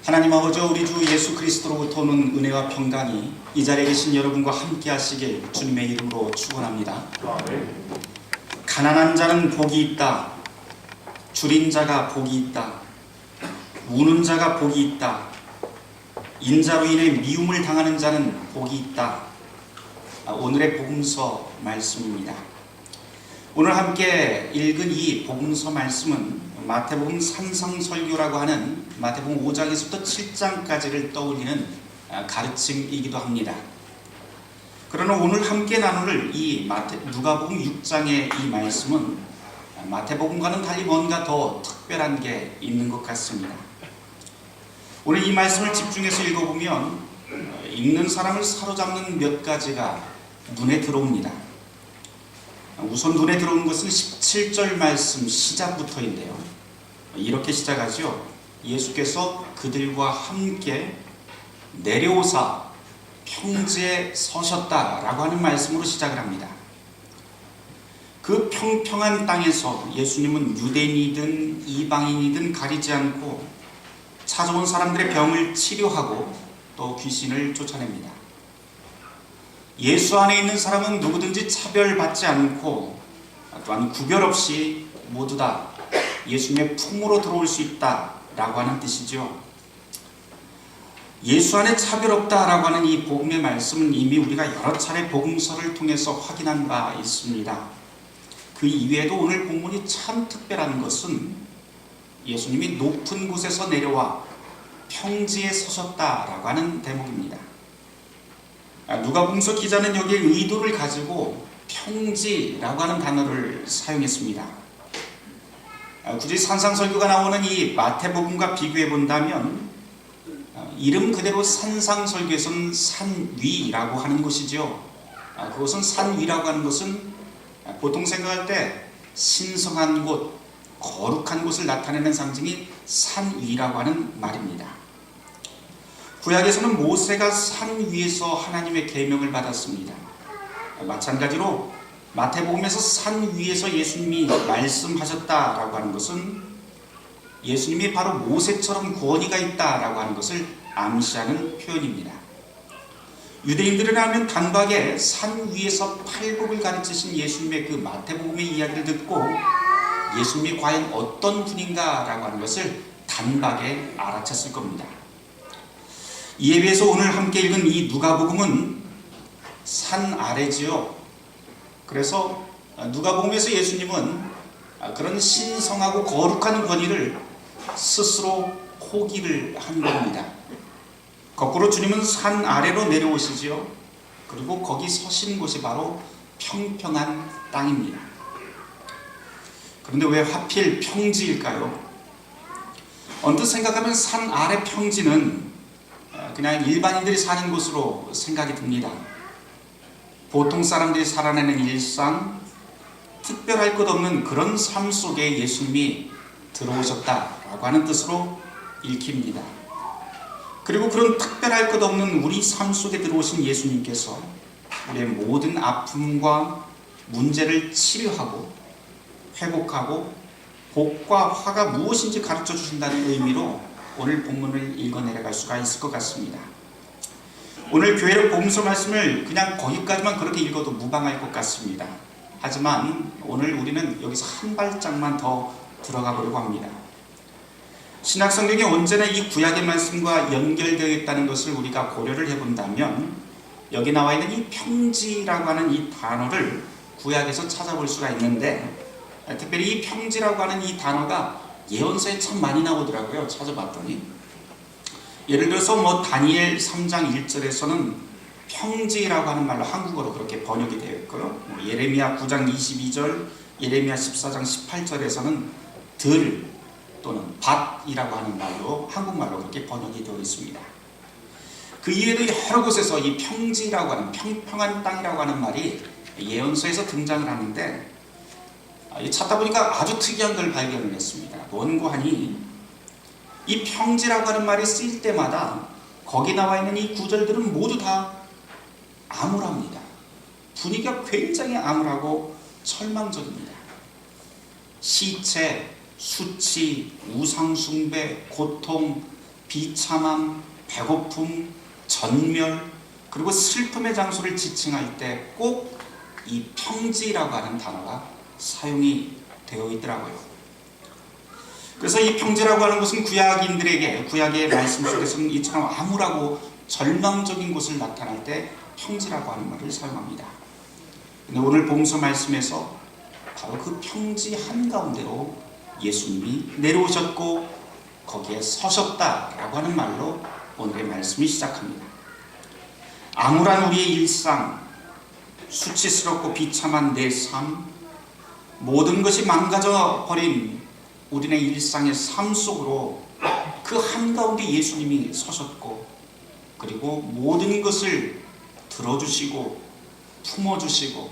하나님 아버지, 우리 주 예수 그리스도로부터 오는 은혜와 평강이 이 자리에 계신 여러분과 함께 하시길 주님의 이름으로 축원합니다. 가난한 자는 복이 있다. 줄인 자가 복이 있다. 우는 자가 복이 있다. 인자로 인해 미움을 당하는 자는 복이 있다. 오늘의 복음서 말씀입니다. 오늘 함께 읽은 이 복음서 말씀은 마태복음 산상설교라고 하는 마태복음 5장에서부터 7장까지를 떠올리는 가르침이기도 합니다. 그러나 오늘 함께 나눌 이 누가복음 6장의 이 말씀은 마태복음과는 달리 뭔가 더 특별한 게 있는 것 같습니다. 오늘 이 말씀을 집중해서 읽어보면 읽는 사람을 사로잡는 몇 가지가 눈에 들어옵니다. 우선 눈에 들어오는 것은 17절 말씀 시작부터인데요. 이렇게 시작하죠. 예수께서 그들과 함께 내려오사 평지에 서셨다라고 하는 말씀으로 시작을 합니다. 그 평평한 땅에서 예수님은 유대인이든 이방인이든 가리지 않고 찾아온 사람들의 병을 치료하고 또 귀신을 쫓아냅니다. 예수 안에 있는 사람은 누구든지 차별받지 않고 또한 구별 없이 모두 다 예수님의 품으로 들어올 수 있다라고 하는 뜻이죠. 예수 안에 차별 없다라고 하는 이 복음의 말씀은 이미 우리가 여러 차례 복음서를 통해서 확인한 바 있습니다. 그 이외에도 오늘 본문이 참 특별한 것은 예수님이 높은 곳에서 내려와 평지에 서셨다라고 하는 대목입니다. 누가복음서 기자는 여기에 의도를 가지고 평지라고 하는 단어를 사용했습니다. 굳이 산상설교가 나오는 이 마태복음과 비교해 본다면 이름 그대로 산상설교에서는 산위라고 하는 것이죠. 그것은 산위라고 하는 것은 보통 생각할 때 신성한 곳, 거룩한 곳을 나타내는 상징이 산위라고 하는 말입니다. 구약에서는 모세가 산 위에서 하나님의 계명을 받았습니다. 마찬가지로 마태복음에서 산 위에서 예수님이 말씀하셨다라고 하는 것은 예수님이 바로 모세처럼 권위가 있다라고 하는 것을 암시하는 표현입니다. 유대인들이라면 단박에 산 위에서 팔복을 가르치신 예수님의 그 마태복음의 이야기를 듣고 예수님이 과연 어떤 분인가라고 하는 것을 단박에 알아챘을 겁니다. 이에 비해서 오늘 함께 읽은 이 누가복음은 산 아래지요. 그래서 누가복음에서 예수님은 그런 신성하고 거룩한 권위를 스스로 포기를 한 겁니다. 거꾸로 주님은 산 아래로 내려오시지요. 그리고 거기 서신 곳이 바로 평평한 땅입니다. 그런데 왜 하필 평지일까요? 언뜻 생각하면 산 아래 평지는 그냥 일반인들이 사는 곳으로 생각이 듭니다. 보통 사람들이 살아내는 일상, 특별할 것 없는 그런 삶 속에 예수님이 들어오셨다라고 하는 뜻으로 읽힙니다. 그리고 그런 특별할 것 없는 우리 삶 속에 들어오신 예수님께서 우리의 모든 아픔과 문제를 치료하고 회복하고 복과 화가 무엇인지 가르쳐 주신다는 의미로 오늘 본문을 읽어 내려갈 수가 있을 것 같습니다. 오늘 교회의 복음서 말씀을 그냥 거기까지만 그렇게 읽어도 무방할 것 같습니다. 하지만 오늘 우리는 여기서 한 발짝만 더 들어가 보려고 합니다. 신약성경이 언제나 이 구약의 말씀과 연결되어 있다는 것을 우리가 고려를 해본다면 여기 나와 있는 이 평지라고 하는 이 단어를 구약에서 찾아볼 수가 있는데 특별히 이 평지라고 하는 이 단어가 예언서에 참 많이 나오더라고요. 찾아봤더니 예를 들어서 다니엘 3장 1절에서는 평지라고 하는 말로 한국어로 그렇게 번역이 되어 있고요. 예레미야 9장 22절, 예레미야 14장 18절에서는 들 또는 밭이라고 하는 말로 한국말로 그렇게 번역이 되어 있습니다. 그 이외에도 여러 곳에서 이 평지라고 하는 평평한 땅이라고 하는 말이 예언서에서 등장을 하는데 찾다 보니까 아주 특이한 걸 발견을 했습니다. 뭔고 하니 이 평지라고 하는 말이 쓰일 때마다 거기 나와 있는 이 구절들은 모두 다 암울합니다. 분위기가 굉장히 암울하고 철망적입니다. 시체, 수치, 우상숭배, 고통, 비참함, 배고픔, 전멸, 그리고 슬픔의 장소를 지칭할 때 꼭 이 평지라고 하는 단어가 사용이 되어 있더라고요. 그래서 이 평지라고 하는 것은 구약인들에게, 구약의 말씀 속에서는 이처럼 암울하고 절망적인 곳을 나타날 때 평지라고 하는 말을 사용합니다. 근데 오늘 복음서 말씀에서 바로 그 평지 한가운데로 예수님이 내려오셨고 거기에 서셨다라고 하는 말로 오늘의 말씀이 시작합니다. 암울한 우리의 일상, 수치스럽고 비참한 내 삶, 모든 것이 망가져 버린 우리의 일상의 삶 속으로 그 한가운데 예수님이 서셨고, 그리고 모든 것을 들어주시고 품어주시고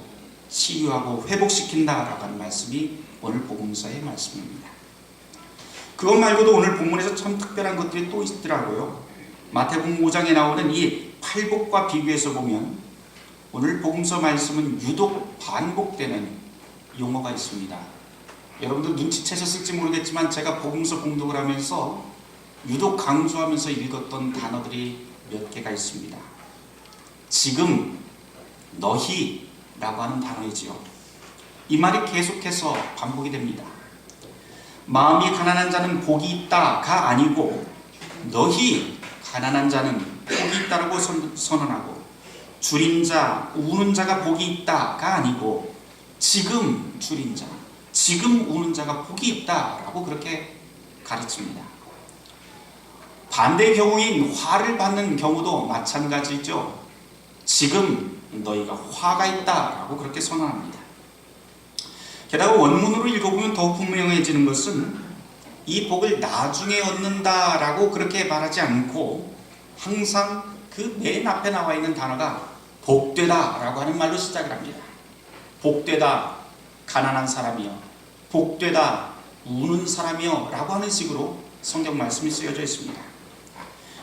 치유하고 회복시킨다라고 하는 말씀이 오늘 복음서의 말씀입니다. 그것 말고도 오늘 본문에서 참 특별한 것들이 또 있더라고요. 마태복음 5장에 나오는 이 팔복과 비교해서 보면 오늘 복음서 말씀은 유독 반복되는 용어가 있습니다. 여러분들 눈치채셨을지 모르겠지만 제가 복음서 공독을 하면서 유독 강조하면서 읽었던 단어들이 몇 개가 있습니다. 지금, 너희 라고 하는 단어이지요. 이 말이 계속해서 반복이 됩니다. 마음이 가난한 자는 복이 있다가 아니고 너희 가난한 자는 복이 있다라고 선언하고, 줄인 자, 우는 자가 복이 있다가 아니고 지금 줄인 자, 지금 우는 자가 복이 있다라고 그렇게 가르칩니다. 반대의 경우인 화를 받는 경우도 마찬가지죠. 지금 너희가 화가 있다라고 그렇게 선언합니다. 게다가 원문으로 읽어보면 더욱 분명해지는 것은 이 복을 나중에 얻는다라고 그렇게 말하지 않고 항상 그 맨 앞에 나와 있는 단어가 복되다라고 하는 말로 시작을 합니다. 복되다, 가난한 사람이여. 복되다, 우는 사람이여 라고 하는 식으로 성경 말씀이 쓰여져 있습니다.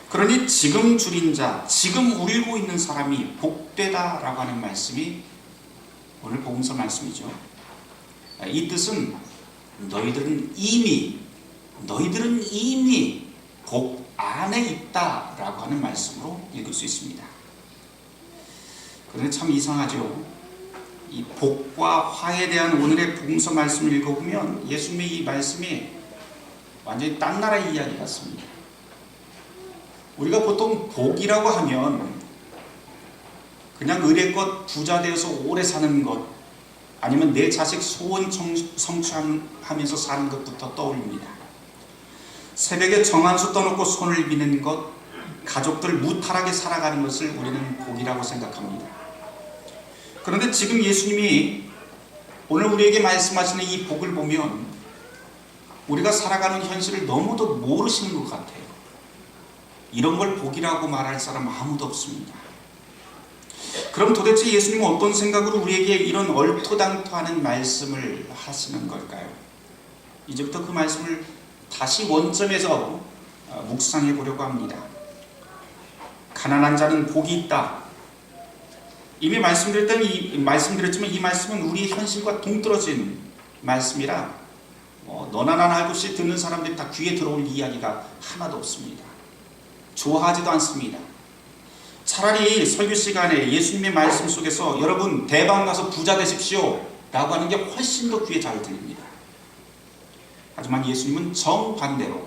그러니 지금 줄인 자, 지금 울고 있는 사람이 복되다라고 하는 말씀이 오늘 복음서 말씀이죠. 이 뜻은 너희들은 이미 복 안에 있다라고 하는 말씀으로 읽을 수 있습니다. 그런데 참 이상하죠. 이 복과 화에 대한 오늘의 복음서 말씀을 읽어보면 예수님의 이 말씀이 완전히 딴 나라의 이야기 같습니다. 우리가 보통 복이라고 하면 그냥 의례껏 부자 되어서 오래 사는 것, 아니면 내 자식 소원 성취하면서 사는 것부터 떠올립니다. 새벽에 정한수 떠놓고 손을 미는 것, 가족들 무탈하게 살아가는 것을 우리는 복이라고 생각합니다. 그런데 지금 예수님이 오늘 우리에게 말씀하시는 이 복을 보면 우리가 살아가는 현실을 너무도 모르시는 것 같아요. 이런 걸 복이라고 말할 사람 아무도 없습니다. 그럼 도대체 예수님은 어떤 생각으로 우리에게 이런 얼토당토하는 말씀을 하시는 걸까요? 이제부터 그 말씀을 다시 원점에서 묵상해 보려고 합니다. 가난한 자는 복이 있다. 이미 말씀드렸지만 이 말씀은 우리의 현실과 동떨어진 말씀이라 너나 나나 할 것 없이 듣는 사람들이 다 귀에 들어올 이야기가 하나도 없습니다. 좋아하지도 않습니다. 차라리 설교 시간에 예수님의 말씀 속에서 여러분 대방 가서 부자 되십시오 라고 하는 게 훨씬 더 귀에 잘 들립니다. 하지만 예수님은 정반대로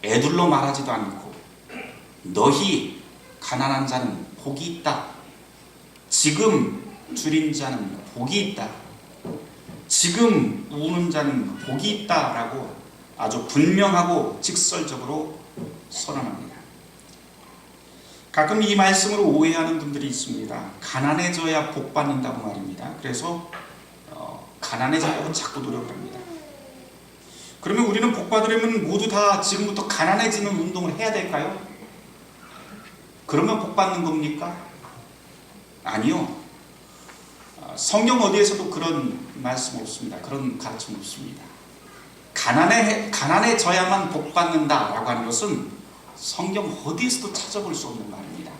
애둘러 말하지도 않고 너희 가난한 자는 복이 있다. 지금 줄인 자는 복이 있다. 지금 우는 자는 복이 있다 라고 아주 분명하고 직설적으로 선언합니다. 가끔 이 말씀으로 오해하는 분들이 있습니다. 가난해져야 복 받는다고 말입니다. 그래서 가난해지려고 자꾸 노력을 합니다. 그러면 우리는 복 받으려면 모두 다 지금부터 가난해지는 운동을 해야 될까요? 그러면 복 받는 겁니까? 아니요. 성경 어디에서도 그런 말씀 없습니다. 그런 가르침 없습니다. 가난해져야만 복 받는다라고 하는 것은 성경 어디에서도 찾아볼 수 없는 말입니다.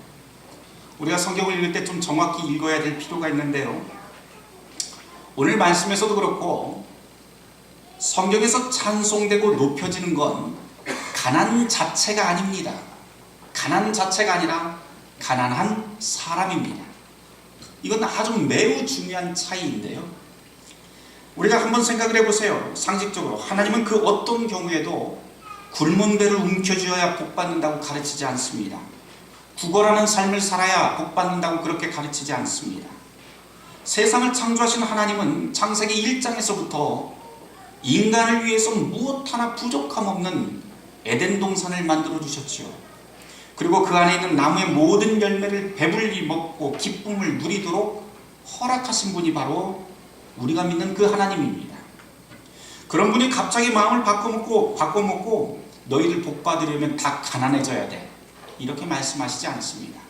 우리가 성경을 읽을 때 좀 정확히 읽어야 될 필요가 있는데요. 오늘 말씀에서도 그렇고 성경에서 찬송되고 높여지는 건 가난 자체가 아닙니다. 가난 자체가 아니라 가난한 사람입니다. 이건 아주 매우 중요한 차이인데요. 우리가 한번 생각을 해보세요. 상식적으로 하나님은 그 어떤 경우에도 굶은 배를 움켜쥐어야 복받는다고 가르치지 않습니다. 구걸하는 삶을 살아야 복받는다고 그렇게 가르치지 않습니다. 세상을 창조하신 하나님은 창세기 1장에서부터 인간을 위해서 무엇 하나 부족함 없는 에덴 동산을 만들어 주셨지요. 그리고 그 안에 있는 나무의 모든 열매를 배불리 먹고 기쁨을 누리도록 허락하신 분이 바로 우리가 믿는 그 하나님입니다. 그런 분이 갑자기 마음을 바꿔먹고 너희를 복받으려면 다 가난해져야 돼, 이렇게 말씀하시지 않습니다.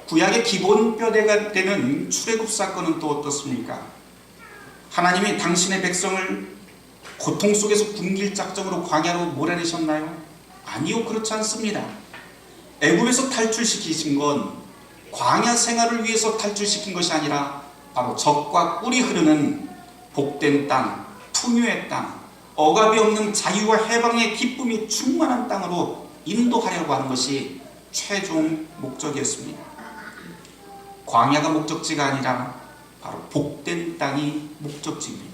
구약의 기본뼈대가 되는 출애굽 사건은 또 어떻습니까? 하나님이 당신의 백성을 고통 속에서 굶길 작정으로 광야로 몰아내셨나요? 아니요, 그렇지 않습니다. 애굽에서 탈출시키신 건 광야 생활을 위해서 탈출시킨 것이 아니라 바로 적과 꿀이 흐르는 복된 땅, 풍요의 땅, 억압이 없는 자유와 해방의 기쁨이 충만한 땅으로 인도하려고 하는 것이 최종 목적이었습니다. 광야가 목적지가 아니라 바로 복된 땅이 목적지입니다.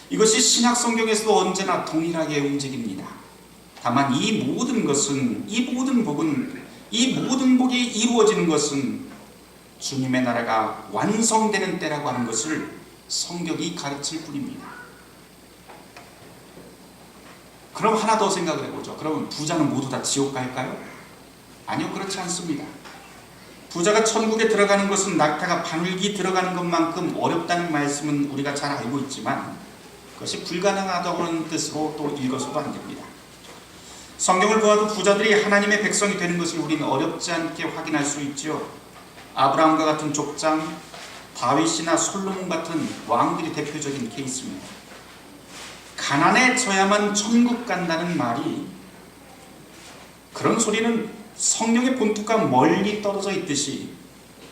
이것이 신약 성경에서도 언제나 동일하게 움직입니다. 다만 이 모든 복이 이루어지는 것은 주님의 나라가 완성되는 때라고 하는 것을 성경이 가르칠 뿐입니다. 그럼 하나 더 생각을 해보죠. 그러면 부자는 모두 다 지옥 갈까요? 아니요, 그렇지 않습니다. 부자가 천국에 들어가는 것은 낙타가 바늘기 들어가는 것만큼 어렵다는 말씀은 우리가 잘 알고 있지만 그것이 불가능하다는 뜻으로 또 읽어서도 안 됩니다. 성경을 보아도 부자들이 하나님의 백성이 되는 것을 우리는 어렵지 않게 확인할 수 있죠. 아브라함과 같은 족장, 다윗이나 솔로몬 같은 왕들이 대표적인 케이스입니다. 가난해져야만 천국 간다는 말이, 그런 소리는 성경의 본투가 멀리 떨어져 있듯이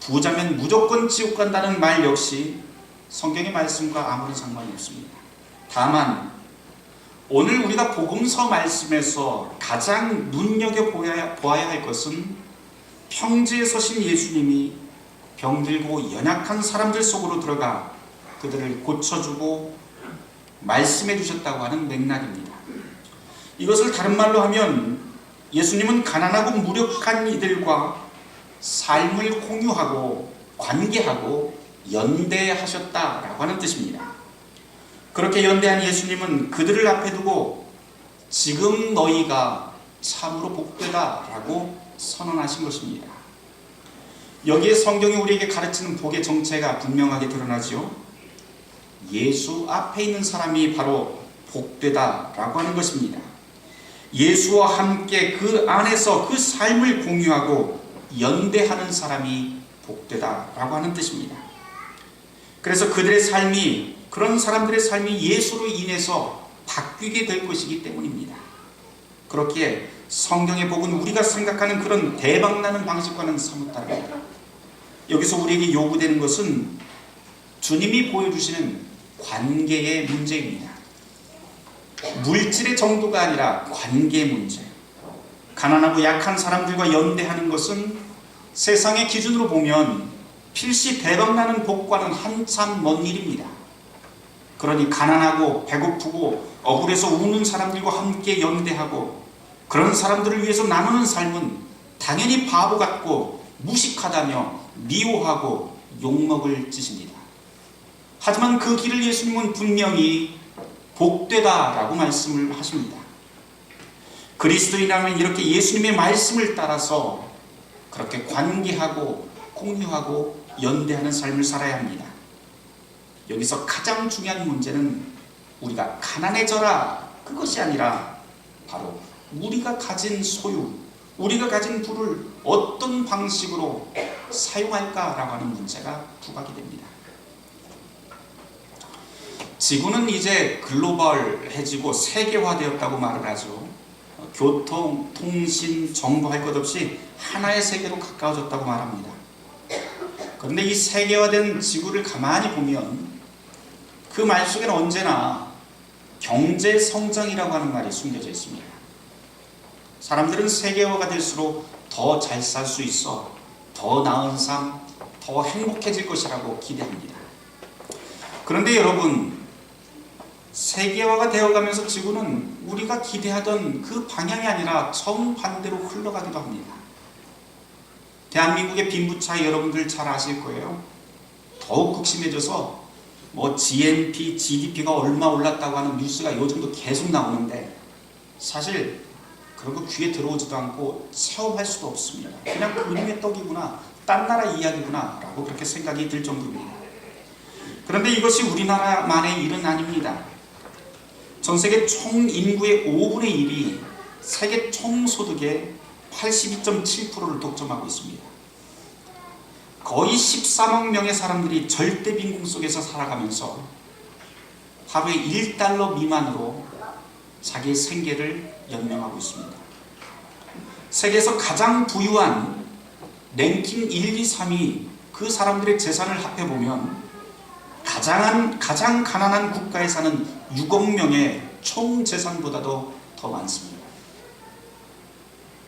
부자면 무조건 지옥 간다는 말 역시 성경의 말씀과 아무런 상관이 없습니다. 다만 오늘 우리가 복음서 말씀에서 가장 눈여겨보아야 할 것은 평지에 서신 예수님이 병들고 연약한 사람들 속으로 들어가 그들을 고쳐주고 말씀해 주셨다고 하는 맥락입니다. 이것을 다른 말로 하면 예수님은 가난하고 무력한 이들과 삶을 공유하고 관계하고 연대하셨다라고 하는 뜻입니다. 그렇게 연대한 예수님은 그들을 앞에 두고 지금 너희가 참으로 복되다라고 선언하신 것입니다. 여기에 성경이 우리에게 가르치는 복의 정체가 분명하게 드러나지요. 예수 앞에 있는 사람이 바로 복되다라고 하는 것입니다. 예수와 함께 그 안에서 그 삶을 공유하고 연대하는 사람이 복되다라고 하는 뜻입니다. 그래서 그런 사람들의 삶이 예수로 인해서 바뀌게 될 것이기 때문입니다. 그렇기에 성경의 복은 우리가 생각하는 그런 대박나는 방식과는 사뭇 다릅니다. 여기서 우리에게 요구되는 것은 주님이 보여주시는 관계의 문제입니다. 물질의 정도가 아니라 관계의 문제. 가난하고 약한 사람들과 연대하는 것은 세상의 기준으로 보면 필시 대박나는 복과는 한참 먼 일입니다. 그러니 가난하고 배고프고 억울해서 우는 사람들과 함께 연대하고 그런 사람들을 위해서 나누는 삶은 당연히 바보 같고 무식하다며 미워하고 욕먹을 짓입니다. 하지만 그 길을 예수님은 분명히 복되다라고 말씀을 하십니다. 그리스도인이라면 이렇게 예수님의 말씀을 따라서 그렇게 관계하고 공유하고 연대하는 삶을 살아야 합니다. 여기서 가장 중요한 문제는 우리가 가난해져라 그것이 아니라 바로 우리가 가진 소유, 우리가 가진 부를 어떤 방식으로 사용할까라고 하는 문제가 부각이 됩니다. 지구는 이제 글로벌해지고 세계화되었다고 말을 하죠. 교통, 통신, 정보 할 것 없이 하나의 세계로 가까워졌다고 말합니다. 그런데 이 세계화된 지구를 가만히 보면 그 말 속에는 언제나 경제 성장이라고 하는 말이 숨겨져 있습니다. 사람들은 세계화가 될수록 더 잘 살 수 있어, 더 나은 삶, 더 행복해질 것이라고 기대합니다. 그런데 여러분, 세계화가 되어가면서 지구는 우리가 기대하던 그 방향이 아니라 정반대로 흘러가기도 합니다. 대한민국의 빈부차 여러분들 잘 아실 거예요. 더욱 극심해져서 GNP, GDP가 얼마 올랐다고 하는 뉴스가 요즘도 계속 나오는데 사실 그런 거 귀에 들어오지도 않고 체험할 수도 없습니다. 그냥 그림의 떡이구나, 딴 나라 이야기구나 라고 그렇게 생각이 들 정도입니다. 그런데 이것이 우리나라만의 일은 아닙니다. 전 세계 총 인구의 5분의 1이 세계 총 소득의 82.7%를 독점하고 있습니다. 거의 14만 명의 사람들이 절대 빈곤 속에서 살아가면서 하루에 1달러 미만으로 자기의 생계를 연명하고 있습니다. 세계에서 가장 부유한 랭킹 1, 2, 3위 그 사람들의 재산을 합해보면 가장 가난한 국가에 사는 6억 명의 총 재산보다도 더 많습니다.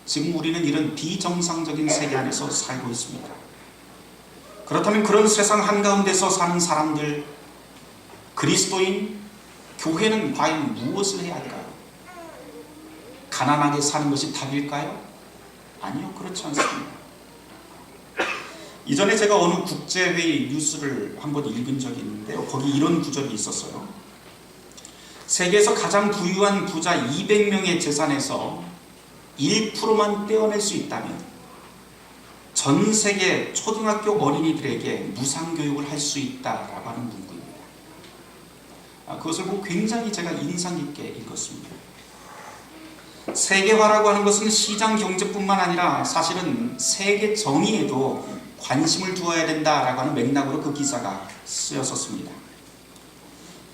지금 우리는 이런 비정상적인 세계 안에서 살고 있습니다. 그렇다면 그런 세상 한가운데서 사는 사람들, 그리스도인, 교회는 과연 무엇을 해야 할까요? 가난하게 사는 것이 답일까요? 아니요, 그렇지 않습니다. 이전에 제가 어느 국제회의 뉴스를 한번 읽은 적이 있는데요. 거기 이런 구절이 있었어요. 세계에서 가장 부유한 부자 200명의 재산에서 1%만 떼어낼 수 있다면 전 세계 초등학교 어린이들에게 무상교육을 할 수 있다라고 하는 문구입니다. 그것을 보고 굉장히 제가 인상 깊게 읽었습니다. 세계화라고 하는 것은 시장 경제뿐만 아니라 사실은 세계 정의에도 관심을 두어야 된다라고 하는 맥락으로 그 기사가 쓰였었습니다.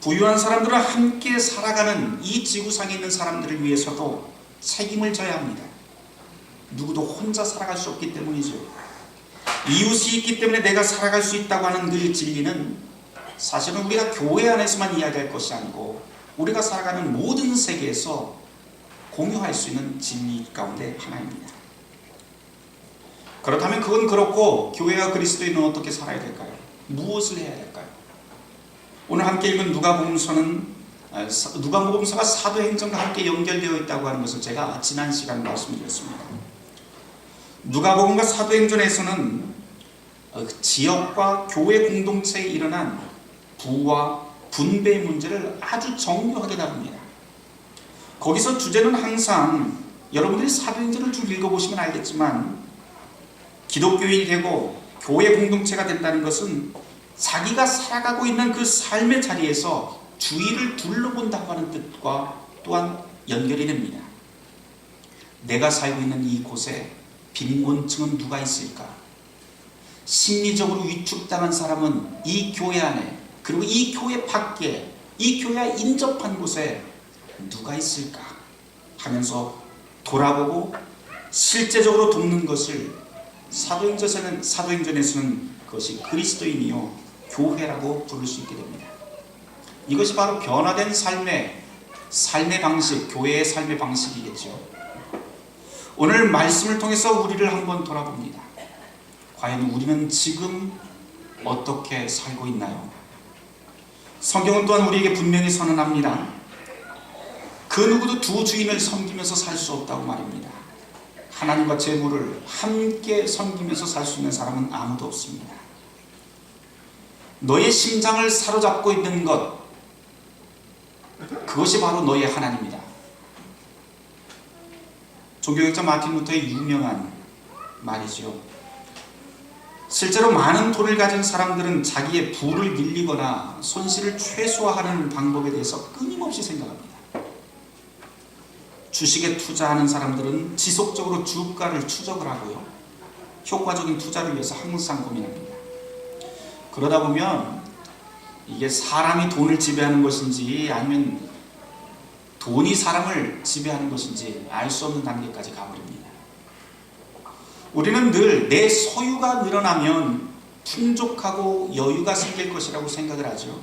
부유한 사람들은 함께 살아가는 이 지구상에 있는 사람들을 위해서도 책임을 져야 합니다. 누구도 혼자 살아갈 수 없기 때문이죠. 이웃이 있기 때문에 내가 살아갈 수 있다고 하는 그 진리는 사실은 우리가 교회 안에서만 이야기할 것이 아니고 우리가 살아가는 모든 세계에서 공유할 수 있는 진리 가운데 하나입니다. 그렇다면 그건 그렇고 교회와 그리스도인은 어떻게 살아야 될까요? 무엇을 해야 될까요? 오늘 함께 읽은 누가복음서가 사도행전과 함께 연결되어 있다고 하는 것을 제가 지난 시간에 말씀드렸습니다. 누가복음과 사도행전에서는 지역과 교회 공동체에 일어난 부와 분배의 문제를 아주 정교하게 다룹니다. 거기서 주제는 항상 여러분들이 사도행전을 쭉 읽어보시면 알겠지만 기독교인이 되고 교회 공동체가 된다는 것은 자기가 살아가고 있는 그 삶의 자리에서 주위를 둘러본다고 하는 뜻과 또한 연결이 됩니다. 내가 살고 있는 이곳에 빈곤층은 누가 있을까? 심리적으로 위축당한 사람은 이 교회 안에 그리고 이 교회 밖에 이 교회와 인접한 곳에 누가 있을까? 하면서 돌아보고 실제적으로 돕는 것을 사도행전에서는 그것이 그리스도인이요 교회라고 부를 수 있게 됩니다. 이것이 바로 변화된 삶의 방식, 교회의 삶의 방식이겠죠. 오늘 말씀을 통해서 우리를 한번 돌아봅니다. 과연 우리는 지금 어떻게 살고 있나요? 성경은 또한 우리에게 분명히 선언합니다. 그 누구도 두 주인을 섬기면서 살 수 없다고 말입니다. 하나님과 재물을 함께 섬기면서 살 수 있는 사람은 아무도 없습니다. 너의 심장을 사로잡고 있는 것, 그것이 바로 너의 하나님이다. 종교学자 마틴 루터의 유명한 말이죠. 실제로 많은 돈을 가진 사람들은 자기의 부를 늘리거나 손실을 최소화하는 방법에 대해서 끊임없이 생각합니다. 주식에 투자하는 사람들은 지속적으로 주가를 추적을 하고요. 효과적인 투자를 위해서 항상 고민합니다. 그러다 보면 이게 사람이 돈을 지배하는 것인지 아니면 돈이 사람을 지배하는 것인지 알 수 없는 단계까지 가버립니다. 우리는 늘 내 소유가 늘어나면 풍족하고 여유가 생길 것이라고 생각을 하죠.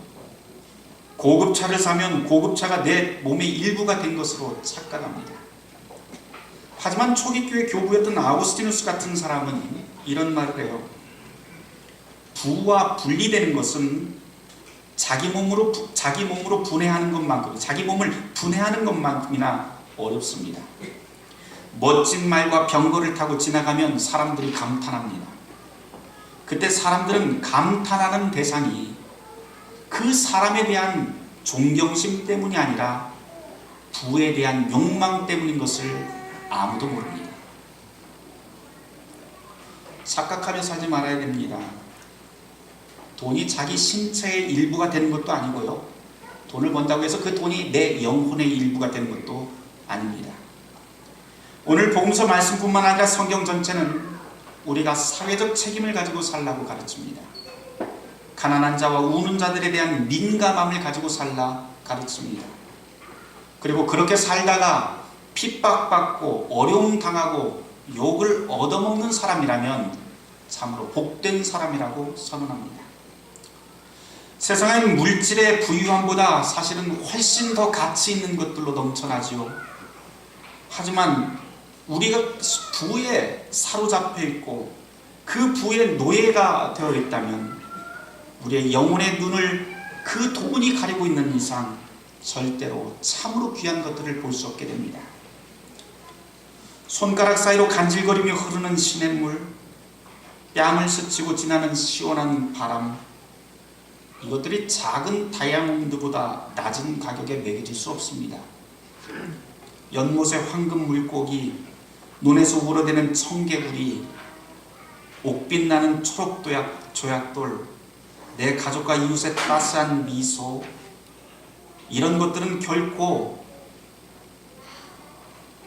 고급차를 사면 고급차가 내 몸의 일부가 된 것으로 착각합니다. 하지만 초기 교회 교부였던 아우구스티누스 같은 사람은 이런 말을 해요. 부와 분리되는 것은 자기 몸으로 분해하는 것만큼, 자기 몸을 분해하는 것만큼이나 어렵습니다. 멋진 말과 병거를 타고 지나가면 사람들이 감탄합니다. 그때 사람들은 감탄하는 대상이 그 사람에 대한 존경심 때문이 아니라 부에 대한 욕망 때문인 것을 아무도 모릅니다. 착각하며 살지 말아야 됩니다. 돈이 자기 신체의 일부가 되는 것도 아니고요. 돈을 번다고 해서 그 돈이 내 영혼의 일부가 되는 것도 아닙니다. 오늘 복음서 말씀뿐만 아니라 성경 전체는 우리가 사회적 책임을 가지고 살라고 가르칩니다. 가난한 자와 우는 자들에 대한 민감함을 가지고 살라 가르칩니다. 그리고 그렇게 살다가 핍박받고 어려움 당하고 욕을 얻어먹는 사람이라면 참으로 복된 사람이라고 선언합니다. 세상은 물질의 부유함보다 사실은 훨씬 더 가치 있는 것들로 넘쳐나지요. 하지만 우리가 부에 사로잡혀 있고 그 부의 노예가 되어 있다면 우리의 영혼의 눈을 그 돈이 가리고 있는 이상 절대로 참으로 귀한 것들을 볼 수 없게 됩니다. 손가락 사이로 간질거리며 흐르는 시냇물, 뺨을 스치고 지나는 시원한 바람, 이것들이 작은 다이아몬드보다 낮은 가격에 매겨질 수 없습니다. 연못의 황금 물고기, 눈에서 우러대는 청개구리, 옥빛 나는 초록 조약돌, 내 가족과 이웃의 따스한 미소, 이런 것들은 결코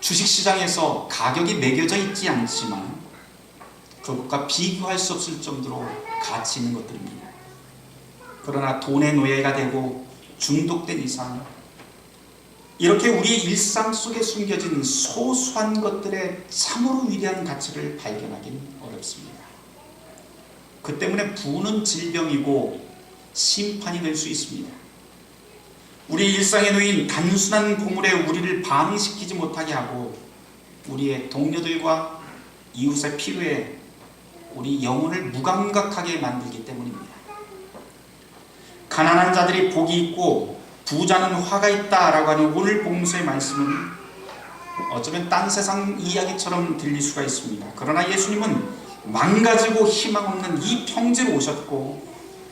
주식시장에서 가격이 매겨져 있지 않지만 그것과 비교할 수 없을 정도로 가치 있는 것들입니다. 그러나 돈의 노예가 되고 중독된 이상 이렇게 우리의 일상 속에 숨겨진 소소한 것들의 참으로 위대한 가치를 발견하기는 어렵습니다. 그 때문에 부는 질병이고 심판이 될 수 있습니다. 우리 일상에 놓인 단순한 보물에 우리를 반응시키지 못하게 하고 우리의 동료들과 이웃의 필요에 우리 영혼을 무감각하게 만들기 때문입니다. 가난한 자들이 복이 있고 부자는 화가 있다라고 하는 오늘 복음서의 말씀은 어쩌면 딴 세상 이야기처럼 들릴 수가 있습니다. 그러나 예수님은 망가지고 희망 없는 이 평지로 오셨고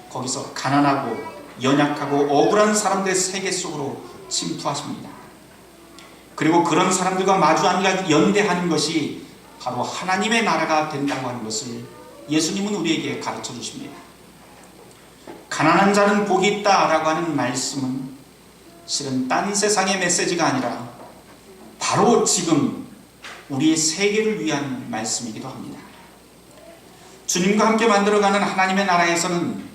거기서 가난하고 연약하고 억울한 사람들의 세계 속으로 침투하십니다. 그리고 그런 사람들과 마주 앉아 연대하는 것이 바로 하나님의 나라가 된다고 하는 것을 예수님은 우리에게 가르쳐 주십니다. 가난한 자는 복이 있다라고 하는 말씀은 실은 딴 세상의 메시지가 아니라 바로 지금 우리의 세계를 위한 말씀이기도 합니다. 주님과 함께 만들어가는 하나님의 나라에서는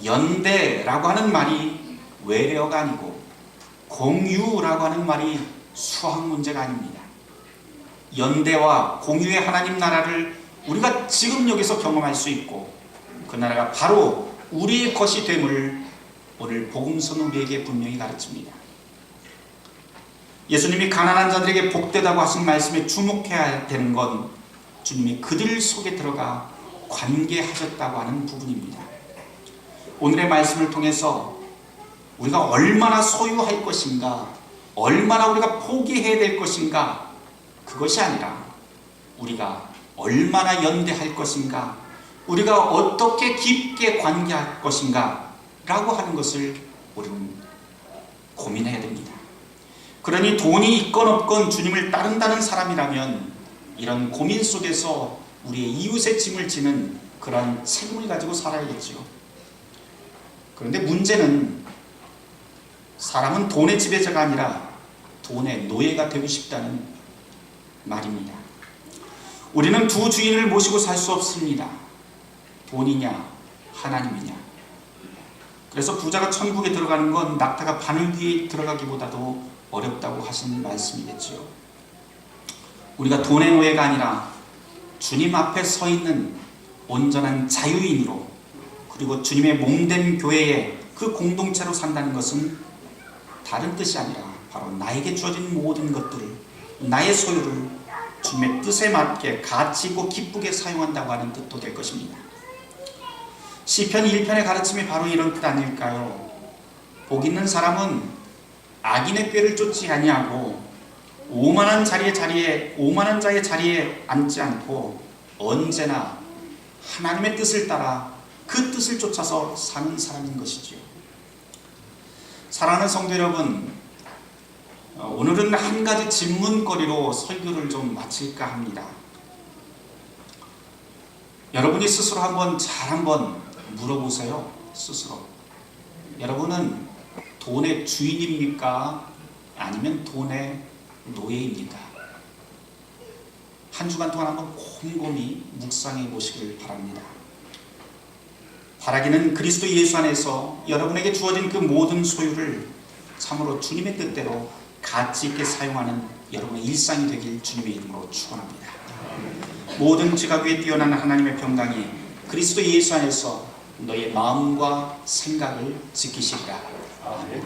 연대라고 하는 말이 외래어가 아니고 공유라고 하는 말이 수학 문제가 아닙니다. 연대와 공유의 하나님 나라를 우리가 지금 여기서 경험할 수 있고 그 나라가 바로 우리의 것이 됨을 오늘 복음서는 우리에게 분명히 가르칩니다. 예수님이 가난한 자들에게 복되다고 하신 말씀에 주목해야 되는 건 주님이 그들 속에 들어가 관계하셨다고 하는 부분입니다. 오늘의 말씀을 통해서 우리가 얼마나 소유할 것인가, 얼마나 우리가 포기해야 될 것인가, 그것이 아니라 우리가 얼마나 연대할 것인가, 우리가 어떻게 깊게 관계할 것인가 라고 하는 것을 우리는 고민해야 됩니다. 그러니 돈이 있건 없건 주님을 따른다는 사람이라면 이런 고민 속에서 우리의 이웃의 짐을 지는 그런 책임을 가지고 살아야겠죠. 그런데 문제는 사람은 돈의 지배자가 아니라 돈의 노예가 되고 싶다는 말입니다. 우리는 두 주인을 모시고 살 수 없습니다. 돈이냐 하나님이냐. 그래서 부자가 천국에 들어가는 건 낙타가 바늘 위에 들어가기보다도 어렵다고 하신 말씀이겠지요. 우리가 돈의 노예가 아니라 주님 앞에 서 있는 온전한 자유인으로 그리고 주님의 몸된 교회의 그 공동체로 산다는 것은 다른 뜻이 아니라 바로 나에게 주어진 모든 것들을, 나의 소유를 주님의 뜻에 맞게 가치 있고 기쁘게 사용한다고 하는 뜻도 될 것입니다. 시편 1편의 가르침이 바로 이런 뜻 아닐까요? 복 있는 사람은 악인의 꾀를 쫓지 아니하고 오만한 자의 자리에 앉지 않고 언제나 하나님의 뜻을 따라 그 뜻을 쫓아서 사는 사람인 것이지요. 사랑하는 성도 여러분, 오늘은 한 가지 질문거리로 설교를 좀 마칠까 합니다. 여러분이 스스로 한번 물어보세요. 스스로. 여러분은 돈의 주인입니까? 아니면 돈의 노예입니까? 한 주간 동안 한번 곰곰이 묵상해 보시길 바랍니다. 바라기는 그리스도 예수 안에서 여러분에게 주어진 그 모든 소유를 참으로 주님의 뜻대로 가치 있게 사용하는 여러분의 일상이 되길 주님의 이름으로 축원합니다. 모든 지각 위에 뛰어난 하나님의 평강이 그리스도 예수 안에서 너의 마음과 생각을 지키시리라. 아멘.